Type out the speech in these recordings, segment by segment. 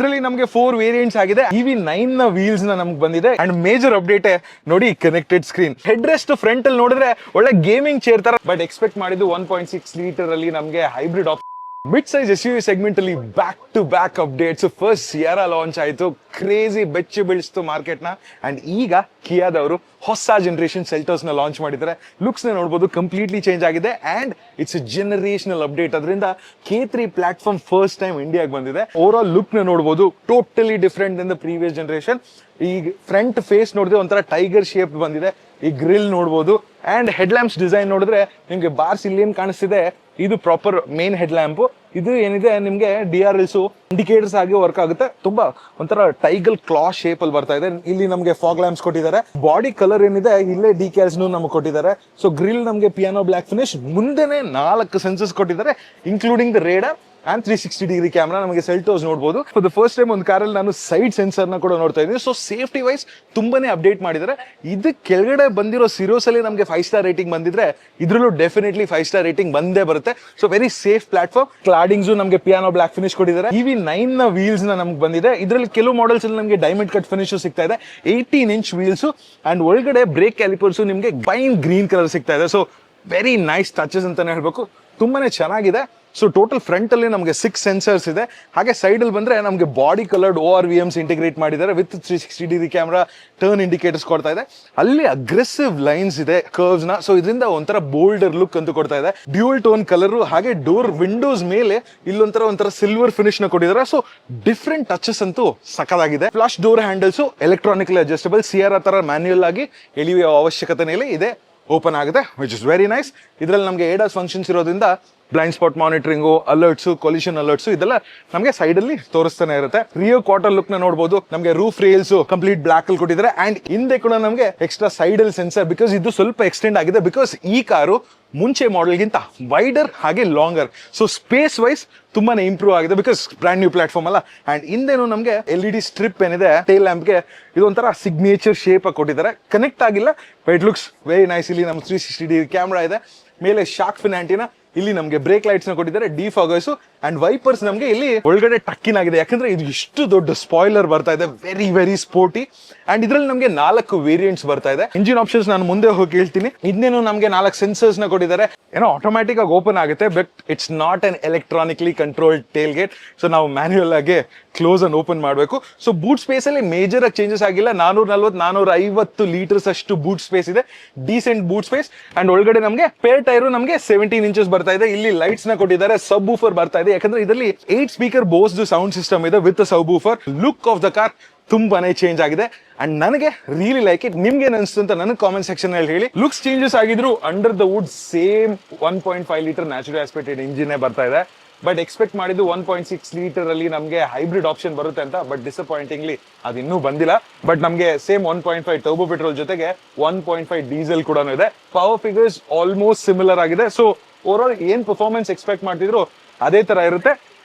ಇದರಲ್ಲಿ ನಮಗೆ 4 ವೇರಿಯಂಟ್ಸ್ ಆಗಿದೆ. EV9 ನ ವೀಲ್ಸ್ ನಮ್ಗೆ ಬಂದಿದೆ ಅಂಡ್ ಮೇಜರ್ ಅಪ್ಡೇಟ್ ನೋಡಿ connected screen. Head rest front ಅಲ್ಲಿ ನೋಡಿದ್ರೆ ಒಳ್ಳೆ ಗೇಮಿಂಗ್ ಚೇರ್ ತರ, ಬಟ್ ಎಕ್ಸ್ಪೆಕ್ಟ್ ಮಾಡಿದ್ದು 1.6 ಲೀಟರ್ ಅಲ್ಲಿ ನಮಗೆ hybrid option. Mid size SUV segment ಅಲ್ಲಿ back to back updates. First Sierra launch ಆಯ್ತು, ಕ್ರೇಜಿ ಬೆಚ್ಚಿ ಬೀಳಿಸ್ತು ಮಾರ್ಕೆಟ್ ನ. ಅಂಡ್ ಈಗ ಕಿಯಾದವರು ಹೊಸ ಜನರೇಷನ್ ಸೆಲ್ಟೋಸ್ ನ ಲಾಂಚ್ ಮಾಡಿದ್ದಾರೆ. ಲುಕ್ಸ್ ನ ನೋಡಬಹುದು, ಕಂಪ್ಲೀಟ್ಲಿ ಚೇಂಜ್ ಆಗಿದೆ ಅಂಡ್ ಇಟ್ಸ್ ಜನರೇಷನಲ್ ಅಪ್ಡೇಟ್. ಅದರಿಂದ K3 ಪ್ಲಾಟ್ಫಾರ್ಮ್ ಫಸ್ಟ್ ಟೈಮ್ ಇಂಡಿಯಾಗೆ ಬಂದಿದೆ. ಓವರ್ ಆಲ್ ಲುಕ್ ನ ನೋಡಬಹುದು, totally different Dhan the previous generation. ಈ ಫ್ರಂಟ್ ಫೇಸ್ ನೋಡಿದ್ರೆ ಒಂಥರ ಟೈಗರ್ ಶೇಪ್ ಬಂದಿದೆ. ಈ ಗ್ರಿಲ್ ನೋಡಬಹುದು ಅಂಡ್ ಹೆಡ್ ಲ್ಯಾಂಪ್ಸ್ ಡಿಸೈನ್ ನೋಡಿದ್ರೆ ನಿಮ್ಗೆ ಬಾರ್ಸ್ ಇಲ್ಲಿ ಏನ್ ಕಾಣಿಸ್ತಿದೆ, ಇದು ಪ್ರಾಪರ್ ಮೇನ್ ಹೆಡ್ ಲ್ಯಾಂಪ್. ಇದು ಏನಿದೆ ನಿಮ್ಗೆ DRLs ಇಂಡಿಕೇಟರ್ಸ್ ಆಗಿ ವರ್ಕ್ ಆಗುತ್ತೆ. ತುಂಬಾ ಒಂಥರ ಟೈಗಲ್ ಕ್ಲಾ ಶೇಪ್ ಅಲ್ಲಿ ಬರ್ತಾ ಇದೆ. ಇಲ್ಲಿ ನಮ್ಗೆ ಫಾಗ್ ಲ್ಯಾಂಪ್ಸ್ ಕೊಟ್ಟಿದ್ದಾರೆ. ಬಾಡಿ ಕಲರ್ ಏನಿದೆ ಇಲ್ಲೇ ಡಿಕ್ಯಾಲ್ಸ್ ನಮ್ಗೆ ಕೊಟ್ಟಿದ್ದಾರೆ. ಸೊ ಗ್ರಿಲ್ ನಮ್ಗೆ ಪಿಯಾನೋ ಬ್ಲಾಕ್ ಫಿನಿಶ್. ಮುಂದೆನೆ 4 ಸೆನ್ಸರ್ಸ್ ಕೊಟ್ಟಿದ್ದಾರೆ, including the Raider and 360 degree camera. ನಮಗೆ ಸೆಲ್ಟೋಸ್ ನೋಡಬಹುದು. ಫಾರ್ ದ ಫಸ್ಟ್ ಟೈಮ್ ಒಂದು ಕಾರಲ್ಲಿ ನಾನು ಸೈಡ್ ಸೆನ್ಸರ್ ನ ಕೂಡ ನೋಡ್ತಾ ಇದ್ದೀನಿ. ಸೊ ಸೇಫ್ಟಿ ವೈಸ್ ತುಂಬಾನೇ ಅಪ್ಡೇಟ್ ಮಾಡಿದ್ದಾರೆ. ಇದು ಕೆಳಗಡೆ ಬಂದಿರೋ ಸಿರೋಸ್ ಅಲ್ಲಿ ನಮಗೆ 5 ಸ್ಟಾರ್ ರೇಟಿಂಗ್ ಬಂದಿದ್ರೆ ಇದ್ರಲ್ಲೂ ಡೆಫಿನೆಟ್ಲಿ 5 ಸ್ಟಾರ್ ರೇಟಿಂಗ್ ಬಂದೇ ಬರುತ್ತೆ. So very safe platform. Claddings ನಮಗೆ ಪಿಯಾನೋ ಬ್ಲಾಕ್ ಫಿನಿಶ್ ಕೊಟ್ಟಿದ್ದಾರೆ. EV9 ನ ವೀಲ್ಸ್ ನಮ್ಗೆ ಬಂದಿದೆ. ಇದರಲ್ಲಿ ಕೆಲವು ಮಾಡೆಲ್ಸ್ ಅಲ್ಲಿ ನಮಗೆ ಡೈಮಂಡ್ ಕಟ್ ಫಿನಿಶ್ ಸಿಗ್ತಾ ಇದೆ. 18 ಇಂಚ್ ವೀಲ್ಸ್ ಅಂಡ್ ಒಳಗಡೆ ಬ್ರೇಕ್ ಕ್ಯಾಲಿಪರ್ಸ್ ನಿಮಗೆ ವೈನ್ ಗ್ರೀನ್ ಕಲರ್ ಸಿಗ್ತಾ ಇದೆ. ಸೊ ವೆರಿ ನೈಸ್ ಟಚಸ್ ಅಂತಾನೆ ಹೇಳ್ಬೇಕು, ತುಂಬಾನೇ ಚೆನ್ನಾಗಿದೆ. ಸೊ ಟೋಟಲ್ ಫ್ರಂಟ್ ಅಲ್ಲಿ ನಮಗೆ 6 ಸೆನ್ಸರ್ಸ್ ಇದೆ. ಹಾಗೆ ಸೈಡ್ ಅಲ್ಲಿ ಬಂದ್ರೆ ನಮಗೆ ಬಾಡಿ ಕಲರ್ಡ್ ORVMs ಇಂಟಿಗ್ರೇಟ್ ಮಾಡಿದ್ದಾರೆ with 360 degree camera, turn indicators ಕೊಡ್ತಾ ಇದೆ. ಅಲ್ಲಿ ಅಗ್ರೆಸಿವ್ ಲೈನ್ಸ್ ಇದೆ ಕರ್ವ್ಸ್ ನ. ಸೊ ಇದರಿಂದ ಒಂಥರ ಬೋಲ್ಡರ್ ಲುಕ್ ಅಂತೂ ಕೊಡ್ತಾ ಇದೆ. Dual tone colour. ಹಾಗೆ ಡೋರ್ ವಿಂಡೋಸ್ ಮೇಲೆ ಒಂಥರ ಸಿಲ್ವರ್ ಫಿನಿಶ್ ನ ಕೊಟ್ಟಿದ್ದಾರೆ. ಸೊ ಡಿಫ್ರೆಂಟ್ ಟಚಸ್ ಅಂತೂ ಸಖತ್ತಾಗಿದೆ. Flush door handles electronically adjustable. Sierra ತರ ಮ್ಯಾನ್ಯುಯಲ್ ಆಗಿ ಎಳೆಯುವ ಅವಶ್ಯಕತೆ ಇದೆ. ಓಪನ್ ಆಗುತ್ತೆ, ವಿಚ್ ಇಸ್ ವೆರಿ ನೈಸ್. ಇದರಲ್ಲಿ ನಮಗೆ ADAS ಫಂಕ್ಷನ್ಸ್ ಇರೋದ್ರಿಂದ blind spot monitoring, alerts, collision alerts ಇದೆಲ್ಲ ನಮಗೆ ಸೈಡ್ ಅಲ್ಲಿ ತೋರಿಸ್ತಾನೆ ಇರುತ್ತೆ. ರಿಯರ್ ಕ್ವಾರ್ಟರ್ ಲುಕ್ ನ ನೋಡಬಹುದು. ನಮಗೆ ರೂಫ್ ರೇಲ್ಸ್ ಕಂಪ್ಲೀಟ್ ಬ್ಲಾಕ್ ಅಲ್ಲಿ ಕೊಟ್ಟಿದ್ದಾರೆ ಅಂಡ್ ಹಿಂದೆ ಕೂಡ ನಮಗೆ ಎಕ್ಸ್ಟ್ರಾ ಸೈಡ್ ಅಲ್ಲಿ ಸೆನ್ಸರ್, ಬಿಕಾಸ್ ಇದು ಸ್ವಲ್ಪ ಎಕ್ಸ್ಟೆಂಡ್ ಆಗಿದೆ. ಬಿಕಾಸ್ ಈ ಕಾರು ಮುಂಚೆ ಮಾಡೆಲ್ಗಿಂತ ವೈಡರ್ ಹಾಗೆ ಲಾಂಗರ್. ಸೊ ಸ್ಪೇಸ್ ವೈಸ್ ತುಂಬಾನೇ ಇಂಪ್ರೂವ್ ಆಗಿದೆ, ಬಿಕಾಸ್ ಬ್ರಾಂಡ್ ನ್ಯೂ ಪ್ಲಾಟ್ಫಾರ್ಮ್ ಅಲ್ಲ. ಅಂಡ್ ಹಿಂದೆನು ನಮಗೆ LED ಸ್ಟ್ರಿಪ್ ಏನಿದೆ ಟೇಲ್ ಲ್ಯಾಂಪ್ಗೆ ಇದೊಂಥರ ಸಿಗ್ನೇಚರ್ ಶೇಪ್ ಆಗಿ ಕೊಟ್ಟಿದ್ದಾರೆ. ಕನೆಕ್ಟ್ ಆಗಿಲ್ಲ, but it looks very nice. ಇಲ್ಲಿ ನಮ್ಗೆ 360 ಡಿಗ್ರಿ ಕ್ಯಾಮ್ರಾ ಇದೆ. ಮೇಲೆ ಶಾರ್ಕ್ ಫಿನ್ ಆಂಟಿನಾ. ಇಲ್ಲಿ ನಮಗೆ ಬ್ರೇಕ್ ಲೈಟ್ಸ್ ನ ಕೊಟ್ಟಿದ್ದಾರೆ, ಡಿಫಾಗರ್ಸ್ ಅಂಡ್ ವೈಪರ್ಸ್ ನಮಗೆ ಇಲ್ಲಿ ಒಳಗಡೆ ಟಕ್ಕಿನ್ ಆಗಿದೆ. ಯಾಕಂದ್ರೆ ಇದು ಇಷ್ಟು ದೊಡ್ಡ ಸ್ಪಾಯ್ಲರ್ ಬರ್ತಾ ಇದೆ, ವೆರಿ ವೆರಿ ಸ್ಪೋರ್ಟಿ. ಅಂಡ್ ಇದರಲ್ಲಿ ನಮಗೆ 4 ವೇರಿಯಂಟ್ಸ್ ಬರ್ತಾ ಇದೆ. ಇಂಜಿನ್ ಆಪ್ಷನ್ಸ್ ನಾನು ಮುಂದೆ ಹೋಗಿ ಹೇಳ್ತೀನಿ. ಇನ್ನೇನು ನಮಗೆ 4 ಸೆನ್ಸರ್ಸ್ ನ ಕೊಟ್ಟಿದ್ದಾರೆ. ಏನೋ ಆಟೋಮ್ಯಾಟಿಕ್ ಆಗಿ ಓಪನ್ ಆಗುತ್ತೆ, but it's not an electronically controlled tailgate. So ನಾವು ಮ್ಯಾನ್ಯುಯಲ್ ಆಗಿ ಕ್ಲೋಸ್ ಅನ್ನು ಓಪನ್ ಮಾಡಬೇಕು. ಸೊ ಬೂಟ್ ಸ್ಪೇಸ್ ಅಲ್ಲಿ ಮೇಜರ್ ಆಗಿ ಚೇಂಜಸ್ ಆಗಿಲ್ಲ. 440-450 ಲೀಟರ್ಸ್ ಅಷ್ಟು ಬೂಟ್ ಸ್ಪೇಸ್ ಇದೆ. Decent boot space. ಅಂಡ್ ಒಳಗಡೆ ನಮಗೆ ಪೇರ್ ಟೈರ್ ನಮಗೆ 17 ಇಂಚಸ್ ಬರ್ತಾ ಇದೆ. ಇಲ್ಲಿ ಲೈಟ್ಸ್ ನ ಕೊಟ್ಟಿದ್ದಾರೆ. ಸಬ್ ವೂಫರ್ ಬರ್ತಾ ಇದೆ, ಯಾಕಂದ್ರೆ ಇದರಲ್ಲಿ 8 ಸ್ಪೀಕರ್ ಬೋಸ್ಡ್ ಸೌಂಡ್ ಸಿಸ್ಟಮ್ ಇದೆ with subwoofer. Look of the car ತುಂಬಾನೇ ಚೇಂಜ್ ಆಗಿದೆ ಅಂಡ್ ನನಗೆ ರಿಯಲಿ ಲೈಕ್ ಇಟ್. ನಿಮ್ಗೆ ಏನ್ ಅನಿಸ್ತು ಅಂತ ನನಗೆ ಕಾಮೆಂಟ್ ಸೆಕ್ಷನ್ ಅಲ್ಲಿ ಹೇಳಿ. ಲುಕ್ಸ್ ಚೇಂಜಸ್ ಆಗಿದ್ರು under the hood same 1.5 litre natural aspirated engine ಬರ್ತಾ ಇದೆ. ಬಟ್ ಎಕ್ಸ್ಪೆಕ್ಟ್ ಮಾಡಿದ್ದು 1.6 ಲೀಟರ್ ಅಲ್ಲಿ ನಮಗೆ ಹೈಬ್ರಿಡ್ ಆಪ್ಷನ್ ಬರುತ್ತೆ ಅಂತ. ಬಟ್ ಡಿಸಪಾಯಿಂಟಿಂಗ್ಲಿ ಅದು ಇನ್ನೂ ಬಂದಿಲ್ಲ. ಬಟ್ ನಮಗೆ ಸೇಮ್ 1.5 ಟರ್ಬೋ ಪೆಟ್ರೋಲ್ ಜೊತೆಗೆ 1.5 ಡೀಸೆಲ್ ಕೂಡ ಇದೆ. ಪವರ್ ಫಿಗರ್ಸ್ ಆಲ್ಮೋಸ್ಟ್ ಸಿಮಿಲರ್ ಆಗಿದೆ. ಸೊ ಓವರ್ ಆಲ್ ಏನ್ ಪರ್ಫಾರ್ಮೆನ್ಸ್ ಎಕ್ಸ್ಪೆಕ್ಟ್ ಮಾಡ್ತಿದ್ರು ಅದೇ ತರ ಇರುತ್ತೆ.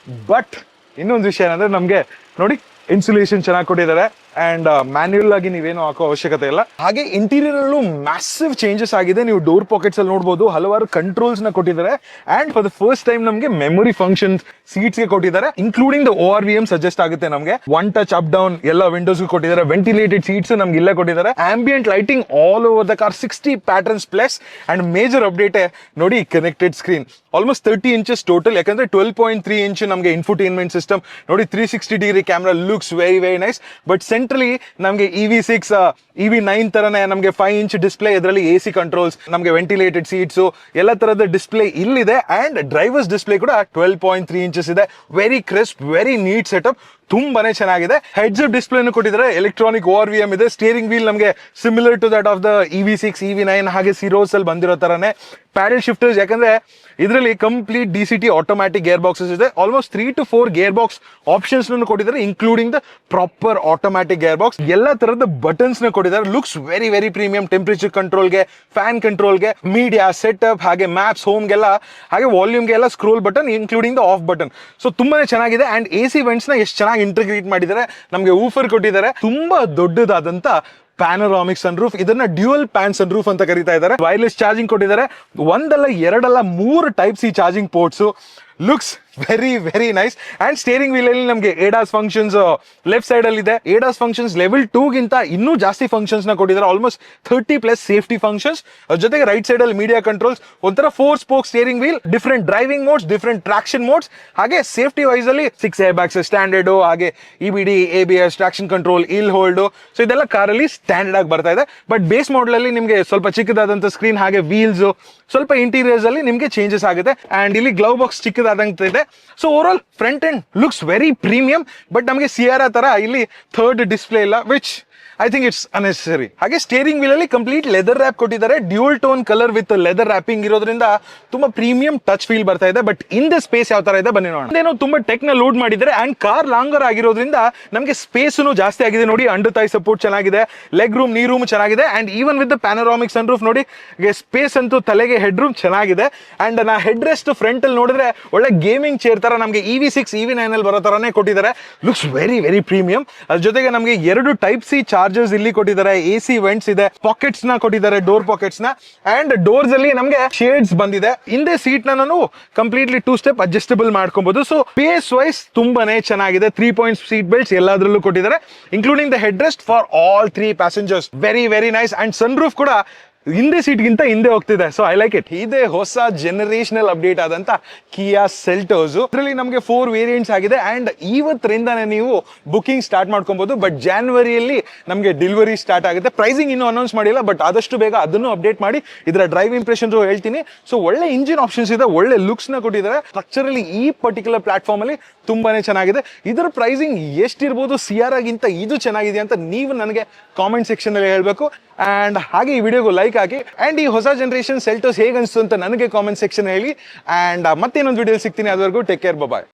ಬಟ್ ಇನ್ನೊಂದು ವಿಷಯ ಏನಂದ್ರೆ ನಮಗೆ ನೋಡಿ ಇನ್ಸುಲೇಷನ್ ಚೆನ್ನಾಗಿ ಕೊಟ್ಟಿದ್ದಾರೆ ಅಂಡ್ ಮ್ಯಾನ್ಯುಯಲ್ ಆಗಿ ನೀವೇನು ಹಾಕೋ ಅವಶ್ಯಕತೆ ಇಲ್ಲ. ಹಾಗೆ ಇಂಟೀರಿಯರ್ ಅಲ್ಲೂ ಮ್ಯಾಸಿವ್ ಚೇಂಜಸ್ ಆಗಿದೆ. ನೀವು ಡೋರ್ ಪಾಕೆಟ್ಸ್ ಅಲ್ಲಿ ನೋಡಬಹುದು, ಹಲವಾರು ಕಂಟ್ರೋಲ್ಸ್ ನ ಕೊಟ್ಟಿದ್ದಾರೆ. And for the first time ನಮಗೆ ಮೆಮೊರಿ ಫಂಕ್ಷನ್ ಸೀಟ್ಸ್ ಗೆ ಕೊಟ್ಟಿದ್ದಾರೆ, ಇನ್ಕ್ಲೂಡಿಂಗ್ ದ ORVM ಸಜೆಸ್ಟ್ ಆಗುತ್ತೆ ನಮಗೆ. ಒನ್ ಟಚ್ ಅಪ್ ಡೌನ್ ಎಲ್ಲ ವಿಂಡೋಸ್ ಕೊಟ್ಟಿದ್ದಾರೆ. ವೆಂಟಿಲೇಟೆಡ್ ಸೀಟ್ಸ್ ನಮ್ಗೆ ಇಲ್ಲೇ ಕೊಟ್ಟಿದ್ದಾರೆ. Ambient lighting all over the car, 60 patterns plus. And major update ನೋಡಿ connected screen almost 30 inches total. ಯಾಕಂದ್ರೆ 12.3 ಇಂಚ್ ನಮಗೆ ಇನ್ಫೋಟೈನ್ಮೆಂಟ್ ಸಿಸ್ಟಮ್ ನೋಡಿ. 360 degree camera looks very very nice. But centrally ನಮಗೆ EV6 EV9 ತರನೇ ನಮಗೆ 5 ಇಂಚ್ ಡಿಸ್ಪ್ಲೇ. ಇದರಲ್ಲಿ AC controls, ನಮಗೆ ventilated seats, ಎಲ್ಲ ತರದ ಡಿಸ್ಪ್ಲೇ ಇಲ್ಲಿದೆ. ಅಂಡ್ ಡ್ರೈವರ್ಸ್ ಡಿಸ್ಪ್ಲೇ ಕೂಡ 12.3 ಇಂಚಸ್ ಇದೆ. Very crisp, very neat setup, ತುಂಬಾನೇ ಚೆನ್ನಾಗಿದೆ. ಹೆಡ್ಸ್ ಅಪ್ ಡಿಸ್ಪ್ಲೇ ಕೊಟ್ಟಿದ್ದಾರೆ. ಎಲೆಕ್ಟ್ರಾನಿಕ್ ORVM ಇದೆ. ಸ್ಟೀರಿಂಗ್ ವೀಲ್ ನಮಗೆ similar to that of the EV6 EV9 ಹಾಗೆ ಸಿರೋಸ್ ಅಲ್ಲಿ ಬಂದಿರೋ ತರನೇ. ಪ್ಯಾಡಲ್ ಶಿಫ್ಟರ್ಸ್, ಯಾಕಂದ್ರೆ ಇದರಲ್ಲಿ complete DCT automatic gearboxes ಇದೆ. Almost 3 to 4 gearbox options ಕೊಟ್ಟಿದ್ದಾರೆ, including the proper automatic gearbox. ಎಲ್ಲ ತರದ ಬಟನ್ಸ್ ನ ಕೊಟ್ಟಿದ್ದಾರೆ. Looks very very premium. Temperature ಕಂಟ್ರೋಲ್ಗೆ, ಫ್ಯಾನ್ ಕಂಟ್ರೋಲ್ಗೆ, ಮೀಡಿಯಾ ಸೆಟಪ್, ಹಾಗೆ ಮ್ಯಾಪ್ಸ್, ಹೋಮ್ಗೆಲ್ಲ, ಹಾಗೆ ವಾಲ್ಯೂಮ್ಗೆ ಎಲ್ಲ scroll button, including the off button. So ತುಂಬಾನೇ ಚೆನ್ನಾಗಿದೆ. ಅಂಡ್ AC ವೆಂಟ್ಸ್ ನ ಎಷ್ಟು ಚೆನ್ನಾಗಿ ಇಂಟಿಗ್ರೇಟ್ ಮಾಡಿದ್ದಾರೆ. ನಮಗೆ ಊಫರ್ ಕೊಟ್ಟಿದ್ದಾರೆ. ತುಂಬಾ ದೊಡ್ಡದಾದಂತ ಪ್ಯಾನರಾಮಿಕ್ ಸನ್ ರೂಫ್. ಇದನ್ನ ಡ್ಯೂಯಲ್ ಪ್ಯಾನ್ ಸನ್ ರೂಫ್ ಅಂತ ಕರೀತಾ ಇದ್ದಾರೆ. ವೈರ್ಲೆಸ್ ಚಾರ್ಜಿಂಗ್ ಕೊಟ್ಟಿದ್ದಾರೆ. ಒಂದಲ್ಲ ಎರಡಲ್ಲ 3 type C charging ports. Looks very nice. And steering wheel ಅಲ್ಲಿ ನಮಗೆ ಎಡಾಸ್ ಫಂಕ್ಷನ್ಸ್ ಲೆಫ್ಟ್ ಸೈಡ್ ಅಲ್ಲಿ ಇದೆ. ಎಡಾಸ್ ಫಂಕ್ಷನ್ಸ್ ಲೆವೆಲ್ 2 ಗಿಂತ ಇನ್ನೂ ಜಾಸ್ತಿ ಫಂಕ್ಷನ್ಸ್ ನ ಕೊಟ್ಟಿದ್ದಾರೆ, ಆಲ್ಮೋಸ್ಟ್ 30+ ಸೇಫ್ಟಿ ಫಂಕ್ಷನ್ಸ್. ಜೊತೆಗೆ ರೈಟ್ ಸೈಡ್ ಅಲ್ಲಿ ಮೀಡಿಯಾ ಕಂಟ್ರೋಲ್ಸ್, ಒಂಥರ 4 spoke steering wheel, different driving modes, different traction modes. ಹಾಗೆ ಸೇಫ್ಟಿ ವೈಸ್ ಅಲ್ಲಿ 6 ಏರ್ ಬ್ಯಾಗ್ಸ್ ಸ್ಟ್ಯಾಂಡರ್ಡ್, ಹಾಗೆ EBD, ABS, ಟ್ರಾಕ್ಷನ್ ಕಂಟ್ರೋಲ್, ಇಲ್ ಹೋಲ್ಡ್. ಸೊ ಇದೆಲ್ಲ ಕಾರಲ್ಲಿ ಸ್ಟ್ಯಾಂಡರ್ಡ್ ಆಗಿ ಬರ್ತಾ ಇದೆ. ಬಟ್ ಬೇಸ್ ಮಾಡಲ್ ಅಲ್ಲಿ ನಿಮಗೆ ಸ್ವಲ್ಪ ಚಿಕ್ಕದಾದಂತ ಸ್ಕ್ರೀನ್, ಹಾಗೆ ವೀಲ್ಸ್, ಸ್ವಲ್ಪ ಇಂಟೀರಿಯರ್ಸ್ ಅಲ್ಲಿ ನಿಮಗೆ ಚೇಂಜಸ್ ಆಗುತ್ತೆ. ಅಂಡ್ ಇಲ್ಲಿ ಗ್ಲೌ ಬಾಕ್ಸ್ ಚಿಕ್ಕದಾದಂತ ಇದೆ. So over all front end looks very premium. But ನಮಗೆ ಸಿಯಾರಾ ತರ ಇಲ್ಲಿ ಥರ್ಡ್ ಡಿಸ್ಪ್ಲೇ ಇಲ್ಲ, which I think it's unnecessary. ಹಾಗೆ ಸ್ಟೇರಿಂಗ್ ವೀಲ್ ಅಲ್ಲಿ ಕಂಪ್ಲೀಟ್ ಲೆದರ್ ರ್ಯಾಪ್ ಕೊಟ್ಟಿದ್ದಾರೆ, dual tone colour with leather wrapping ಇರೋದ್ರಿಂದ ತುಂಬಾ ಪ್ರೀಮಿಯಂ ಟಚ್ ಫೀಲ್ ಬರ್ತಾ ಇದೆ. ಬಟ್ ಹಿಂದೆ ಸ್ಪೇಸ್ ಯಾವ ತರ ಇದೆ ಬನ್ನಿ ನೋಡೋಣ. ಏನೋ ತುಂಬಾ ಟೆಕ್ ನ ಲೋಡ್ ಮಾಡಿದ್ದಾರೆ. ಅಂಡ್ ಕಾರ್ ಲಾಂಗರ್ ಆಗಿರೋದ್ರಿಂದ ನಮಗೆ ಸ್ಪೇಸ್ ಜಾಸ್ತಿ ಆಗಿದೆ. ನೋಡಿ, ಅಂಡರ್ ಥೈ ಸಪೋರ್ಟ್ ಚೆನ್ನಾಗಿದೆ, ಲೆಗ್ ರೂಮ್, ನೀ ರೂಮ್ ಚೆನ್ನಾಗಿದೆ. And even with panoramic sunroof ನೋಡಿ, ಸ್ಪೇಸ್ ಅಂತೂ ತಲೆಗೆ ಹೆಡ್ ರೂಮ್ ಚೆನ್ನಾಗಿದೆ. ಅಂಡ್ ನಾ ಹೆಡ್ ರೆಸ್ಟ್ ಫ್ರಂಟ್ ಅಲ್ಲಿ ನೋಡಿದ್ರೆ ಒಳ್ಳೆ ಗೇಮಿಂಗ್ ಚೇರ್ ತರ ನಮಗೆ EV6, EV9 ಅಲ್ಲಿ ಬರೋ ತರನೇ ಕೊಟ್ಟಿದ್ದಾರೆ. Looks very premium. ಅದ್ರ ಜೊತೆಗೆ ನಮಗೆ 2 ಟೈಪ್ ಸಿ ಚಾರ್ಜರ್ಸ್ ಇಲ್ಲಿ ಕೊಟ್ಟಿದ್ದಾರೆ, AC ವೆಂಟ್ಸ್ ಇದೆ, ಪಾಕೆಟ್ಸ್ ನ ಕೊಟ್ಟಿದ್ದಾರೆ, ಡೋರ್ ಪಾಕೆಟ್ಸ್ ನ. ಅಂಡ್ ಡೋರ್ಸ್ ಅಲ್ಲಿ ನಮಗೆ ಶೇಡ್ಸ್ ಬಂದಿದೆ. ಹಿಂದೆ ಸೀಟ್ ನ ನಾನು ಕಂಪ್ಲೀಟ್ಲಿ 2 ಸ್ಟೆಪ್ ಅಡ್ಜಸ್ಟಬಲ್ ಮಾಡ್ಕೊಬಹುದು. ಸೊ ಸ್ಪೇಸ್ ವೈಸ್ ತುಂಬಾನೇ ಚೆನ್ನಾಗಿದೆ. 3 ಪಾಯಿಂಟ್ ಸೀಟ್ ಬೆಲ್ಟ್ಸ್ ಎಲ್ಲಾದ್ರಲ್ಲೂ ಕೊಟ್ಟಿದ್ದಾರೆ, including the head rest for all 3 passengers. Very nice. And sunroof ಕೂಡ ಹಿಂದೆ ಸೀಟ್ ಗಿಂತ ಹಿಂದೆ ಹೋಗ್ತಿದೆ. So I like it. ಇದೆ ಹೊಸ ಜನರೇಷನಲ್ ಅಪ್ಡೇಟ್ ಆದಂತ ಕಿಯಾ ಸೆಲ್ಟೋಸ್. ಇದರಲ್ಲಿ ನಮಗೆ 4 ವೇರಿಯಂಟ್ಸ್ ಆಗಿದೆ. ಅಂಡ್ ಇವತ್ತರಿಂದಾನೇ ನೀವು ಬುಕಿಂಗ್ ಸ್ಟಾರ್ಟ್ ಮಾಡ್ಕೊಬಹುದು. ಬಟ್ ಜಾನ್ವರಿಯಲ್ಲಿ ನಮಗೆ ಡೆಲಿವರಿ ಸ್ಟಾರ್ಟ್ ಆಗುತ್ತೆ. ಪ್ರೈಸಿಂಗ್ ಇನ್ನೂ ಅನೌನ್ಸ್ ಮಾಡಿಲ್ಲ, ಬಟ್ ಆದಷ್ಟು ಬೇಗ ಅದನ್ನು ಅಪ್ಡೇಟ್ ಮಾಡಿ ಇದರ ಡ್ರೈವ್ ಇಂಪ್ರೆಷನ್ಸ್ ಹೇಳ್ತೀನಿ. ಸೊ ಒಳ್ಳೆ ಇಂಜಿನ್ ಆಪ್ಷನ್ಸ್ ಇದೆ, ಒಳ್ಳೆ ಲುಕ್ಸ್ ನ ಕೊಟ್ಟಿದ್ದಾರೆ. ಸ್ಟ್ರಕ್ಚರಲಿ ಈ ಪರ್ಟಿಕ್ಯುಲರ್ ಪ್ಲಾಟ್ಫಾರ್ಮ್ ಅಲ್ಲಿ ತುಂಬಾನೇ ಚೆನ್ನಾಗಿದೆ. ಇದರ ಪ್ರೈಸಿಂಗ್ ಎಷ್ಟಿರ್ಬೋದು, ಸಿಯಾರಾಗಿಂತ ಇದು ಚೆನ್ನಾಗಿದೆ ಅಂತ ನೀವು ನನಗೆ ಕಾಮೆಂಟ್ ಸೆಕ್ಷನ್ ಅಲ್ಲಿ ಹೇಳ್ಬೇಕು. ಅಂಡ್ ಹಾಗೆ ಈ ವಿಡಿಯೋಗೂ ಲೈಕ್ ಹಾಕಿ. ಅಂಡ್ ಈ ಹೊಸ ಜನರೇಷನ್ ಸೆಲ್ಟೋಸ್ ಹೇಗೆ ಅನಿಸ್ತು ಅಂತ ನನಗೆ ಕಾಮೆಂಟ್ ಸೆಕ್ಷನ್ ಹೇಳಿ. ಅಂಡ್ ಮತ್ತೇನೊಂದು ವಿಡಿಯೋ ಸಿಗ್ತೀನಿ. ಅದುವರೆಗೂ ಟೇಕ್ ಕೇರ್, ಬಾಯ್.